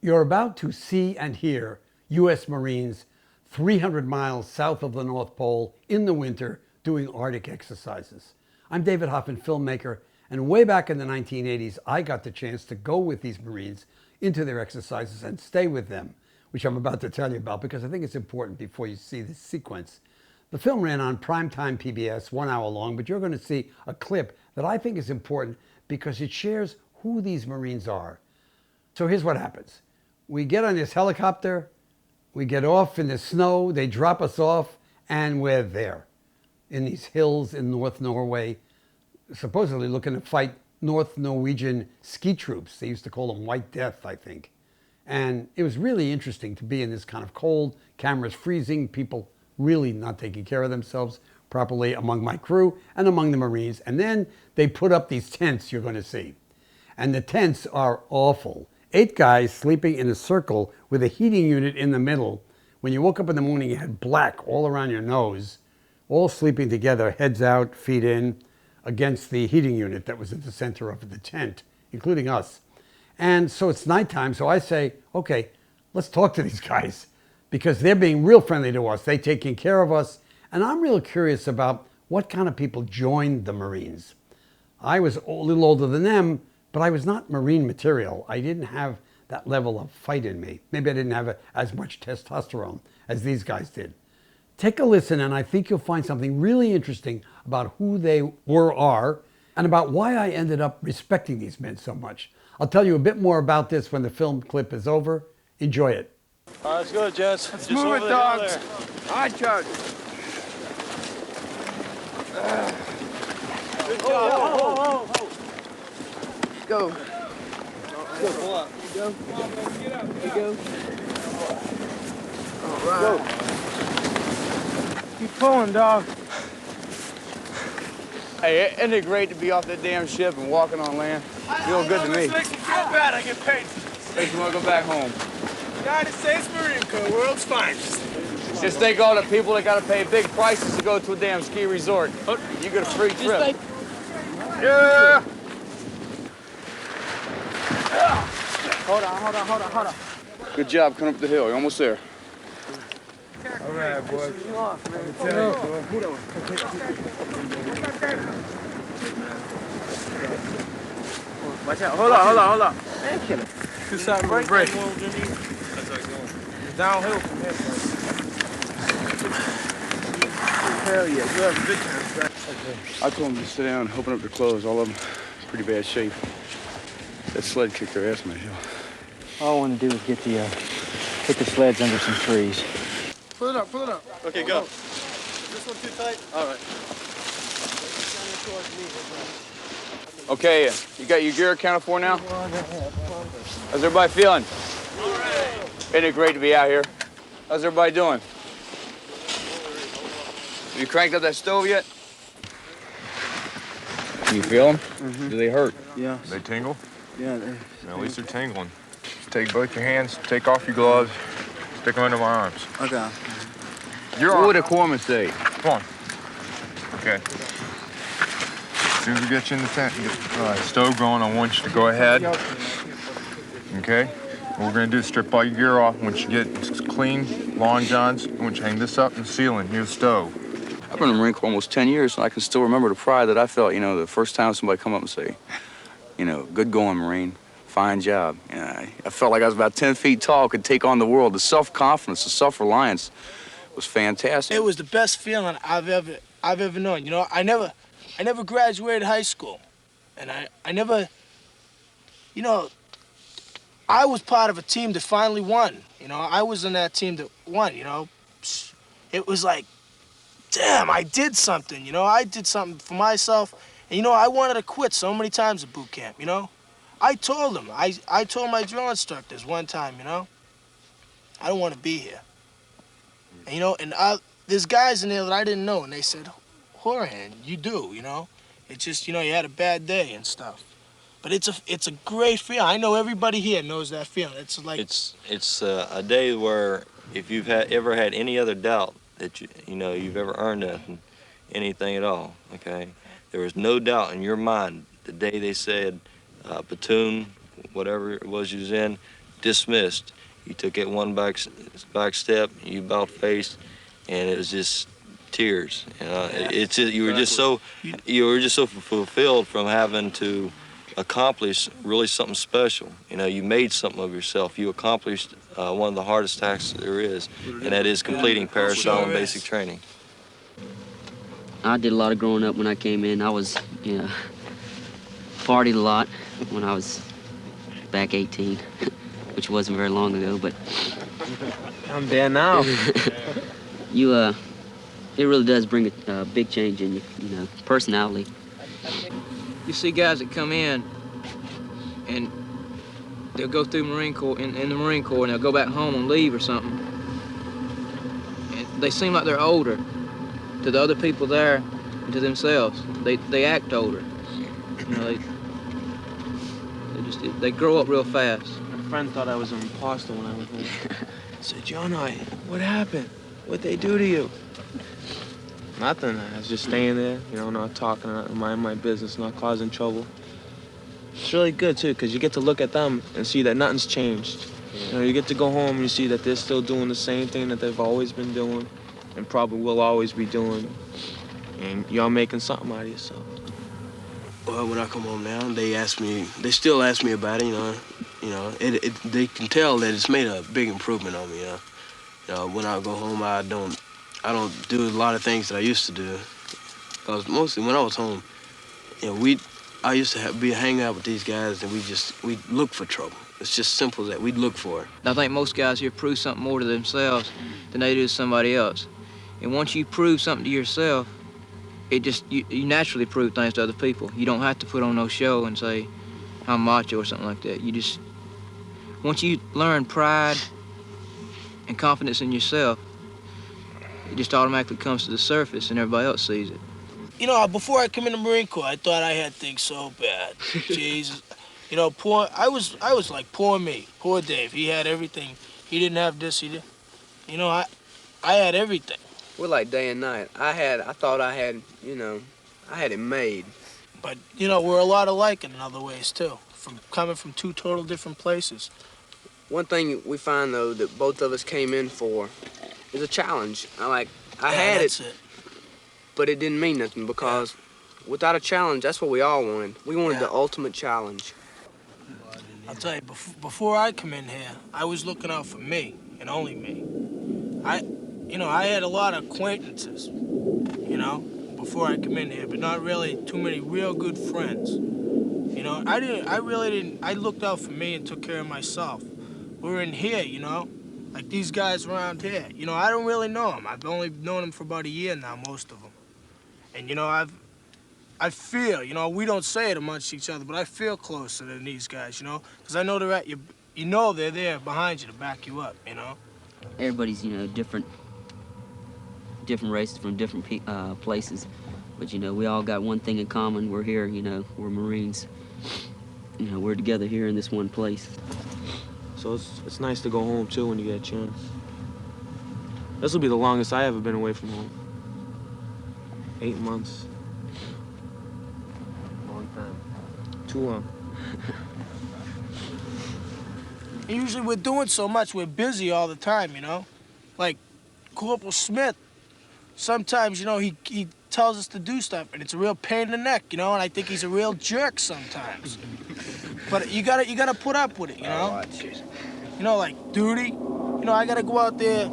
You're about to see and hear U.S. Marines 300 miles south of the North Pole in the winter doing Arctic exercises. I'm David Hoffman, filmmaker, and way back in the 1980s, I got the chance to go with these Marines into their exercises and stay with them, which I'm about to tell you about because I think it's important before you see this sequence. The film ran on primetime PBS, 1 hour long, but you're going to see a clip that I think is important because it shares who these Marines are. So here's what happens. We get on this helicopter, we get off in the snow, they drop us off, and we're there in these hills in North Norway, supposedly looking to fight North Norwegian ski troops. They used to call them White Death, I think. And it was really interesting to be in this kind of cold, cameras freezing, people really not taking care of themselves properly among my crew and among the Marines. And then they put up these tents you're going to see. And the tents are awful. 8 guys sleeping in a circle with a heating unit in the middle. When you woke up in the morning, you had black all around your nose, all sleeping together, heads out, feet in, against the heating unit that was at the center of the tent, including us. And so it's nighttime, so I say, okay, let's talk to these guys because they're being real friendly to us. They're taking care of us. And I'm real curious about what kind of people joined the Marines. I was a little older than them, but I was not Marine material. I didn't have that level of fight in me. Maybe I didn't have as much testosterone as these guys did. Take a listen, and I think you'll find something really interesting about who they are, and about why I ended up respecting these men so much. I'll tell you a bit more about this when the film clip is over. Enjoy it. All right, let's go, gents. Let's move it, dogs. All right, Chuck. Good job. Go. Go, pull up. Go. Get up. Here you go. All right. Keep pulling, dog. Hey, isn't it great to be off that damn ship and walking on land? Feels good to me. This makes me feel bad. I get paid. Makes me want to go back home. United States Marine Corps, world's finest. Just think all the people that got to pay big prices to go to a damn ski resort. You get a free trip. Yeah. Hold on. Good job coming up the hill. You're almost there. All right, boys. Watch out. Hold on. Two side break. Downhill from here. Hell yeah. You have a good time. I told them to sit down, open up their clothes. All of them pretty bad shape. That sled kicked their ass on the hill. All I want to do is get the sleds under some trees. Pull it up. Okay, go. Is this one too tight? All right. Okay, you got your gear accounted for now? How's everybody feeling? All right. Isn't it great to be out here? How's everybody doing? Have you cranked up that stove yet? Can you feel them? Mm-hmm. Do they hurt? Yeah. They tingle? Yeah. At least they're tingling. Take both your hands, take off your gloves, stick them under my arms. Okay. What would a corpsman say? Come on. Okay. As soon as we get you in the tent and get the stove going, I want you to go ahead. Okay? What we're going to do is strip all your gear off. Once you get clean, long johns, I want you to hang this up in the ceiling near the stove. I've been in the Marine Corps almost 10 years, and I can still remember the pride that I felt, the first time somebody come up and say, good going, Marine, fine job. I felt like I was about 10 feet tall, could take on the world. The self-confidence, the self-reliance was fantastic. It was the best feeling I've ever known. I never graduated high school, and I never, I was part of a team that finally won. I was in that team that won. It was like, damn, I did something. I did something for myself, and I wanted to quit so many times at boot camp. I told them, I told my drill instructors one time, I don't want to be here. And there's guys in there that I didn't know, and they said, Horahan, you do, It's just, you had a bad day and stuff. But it's a great feeling. I know everybody here knows that feeling. It's like... It's a day where if you've ever had any other doubt that you've ever earned anything at all, okay? There was no doubt in your mind the day they said platoon, whatever it was you was in, dismissed. You took it one back step, you about faced, and it was just tears. It's just, you were just so fulfilled from having to accomplish really something special. You made something of yourself. You accomplished one of the hardest tasks there is, and that is completing parasailing basic training. I did a lot of growing up when I came in. I was, partied a lot when I was back 18, which wasn't very long ago, but I'm there now. it really does bring a big change in your, personality. You see guys that come in and they'll go through Marine Corps in the Marine Corps and they'll go back home on leave or something. And they seem like they're older to the other people there and to themselves. They act older. They grow up real fast. My friend thought I was an imposter when I went home. I said, John, what happened? What'd they do to you? Nothing. I was just staying there, not talking, not minding my business, not causing trouble. It's really good, too, because you get to look at them and see that nothing's changed. You get to go home and you see that they're still doing the same thing that they've always been doing and probably will always be doing. And y'all making something out of yourself. Well, when I come home now, they still ask me about it, they can tell that it's made a big improvement on me, when I go home, I don't do a lot of things that I used to do. Because mostly when I was home, I used to be hanging out with these guys and we look for trouble. It's just simple as that. We'd look for it. I think most guys here prove something more to themselves than they do to somebody else. And once you prove something to yourself, you naturally prove things to other people. You don't have to put on no show and say, I'm macho or something like that. Once you learn pride and confidence in yourself, it just automatically comes to the surface and everybody else sees it. Before I come in the Marine Corps, I thought I had things so bad. Jesus. I was like, poor me, poor Dave. He had everything. He didn't have this, I had everything. We're like day and night. I thought I had it made. But, we're a lot alike in other ways, too, coming from two total different places. One thing we find, though, that both of us came in for is a challenge. I had it, but it didn't mean nothing because without a challenge, that's what we all wanted. We wanted the ultimate challenge. I'll tell you, before I come in here, I was looking out for me and only me. I had a lot of acquaintances, before I come in here, but not really too many real good friends. I looked out for me and took care of myself. We're in here, like these guys around here. I don't really know them. I've only known them for about a year now, most of them. And, I feel, we don't say it amongst each other, but I feel closer than these guys, because I know they're at you, they're there behind you to back you up, Everybody's, different races from different places. But, we all got one thing in common. We're here, we're Marines. We're together here in this one place. So it's nice to go home, too, when you get a chance. This will be the longest I ever been away from home. 8 months. Long time. Too long. Usually we're doing so much, we're busy all the time, Like Corporal Smith, sometimes, he tells us to do stuff, and it's a real pain in the neck, and I think he's a real jerk sometimes. But you gotta put up with it, Like duty, I gotta go out there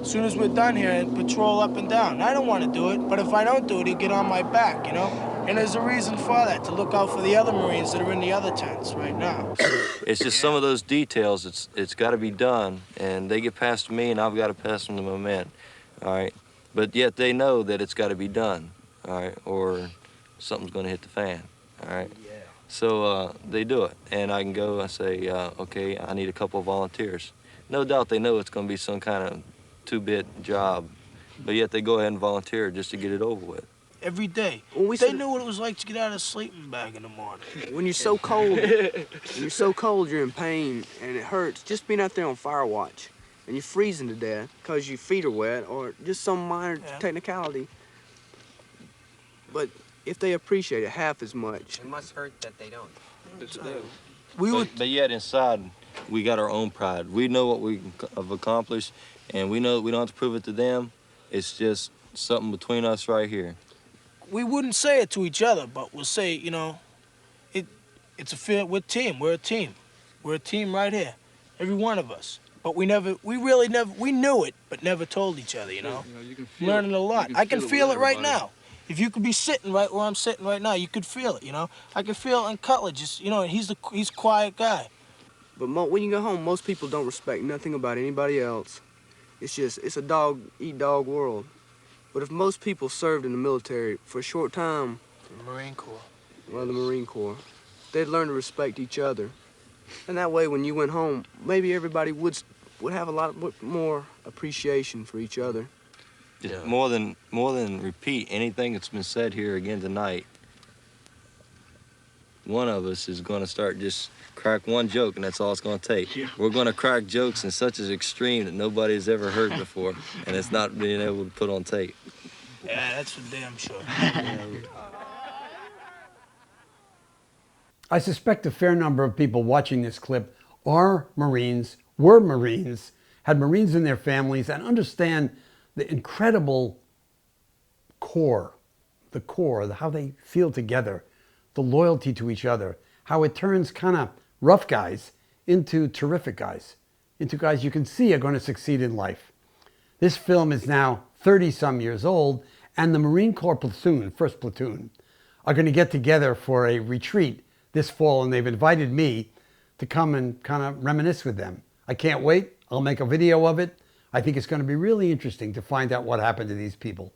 as soon as we're done here and patrol up and down. I don't want to do it, but if I don't do it, he'll get on my back, And there's a reason for that, to look out for the other Marines that are in the other tents right now. It's just some of those details. It's got to be done, and they get past me, and I've got to pass them to my men. All right, but yet they know that it's got to be done. All right, or something's going to hit the fan. All right. Yeah. So they do it, and I can go. I say, okay, I need a couple of volunteers. No doubt they know it's going to be some kind of two-bit job, but yet they go ahead and volunteer just to get it over with. Every day. They knew what it was like to get out of a sleeping bag in the morning. When you're so cold, you're in pain and it hurts. Just being out there on fire watch and you're freezing to death because your feet are wet or just some minor technicality. But if they appreciate it half as much. It must hurt that they don't. But yet inside, we got our own pride. We know what we have accomplished, and we know we don't have to prove it to them. It's just something between us right here. We wouldn't say it to each other, but we'll say, you know, it's a feel. We're a team. We're a team. We're a team right here, every one of us. But we really never, we knew it, but never told each other, you know? You can feel Learning a lot. I can feel it right everybody. now. If you could be sitting right where I'm sitting right now, you could feel it, you know? I could feel it in Cutler, just, you know, he's a quiet guy. But when you go home, most people don't respect nothing about anybody else. It's a dog-eat-dog world. But if most people served in the military for a short time, The Marine Corps. well, the Marine Corps, they'd learn to respect each other. And that way, when you went home, maybe everybody would have a lot more appreciation for each other. Just more than repeat anything that's been said here again tonight. One of us is going to start just crack one joke, and that's all it's going to take. Yeah. We're going to crack jokes in such an extreme that nobody's ever heard before, and it's not being able to put on tape. Yeah, that's for damn sure. I suspect a fair number of people watching this clip are Marines, were Marines, had Marines in their families, and understand the incredible core, how they feel together, the loyalty to each other, how it turns kind of rough guys into terrific guys, into guys you can see are going to succeed in life. This film is now 30-some years old, and the Marine Corps platoon, 1st Platoon, are going to get together for a retreat this fall, and they've invited me to come and kind of reminisce with them. I can't wait. I'll make a video of it. I think it's going to be really interesting to find out what happened to these people.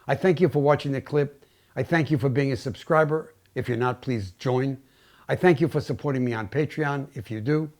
I thank you for watching the clip. I thank you for being a subscriber. If you're not, please join. I thank you for supporting me on Patreon, if you do.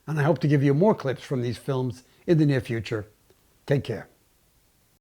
And I hope to give you more clips from these films in the near future. Take care.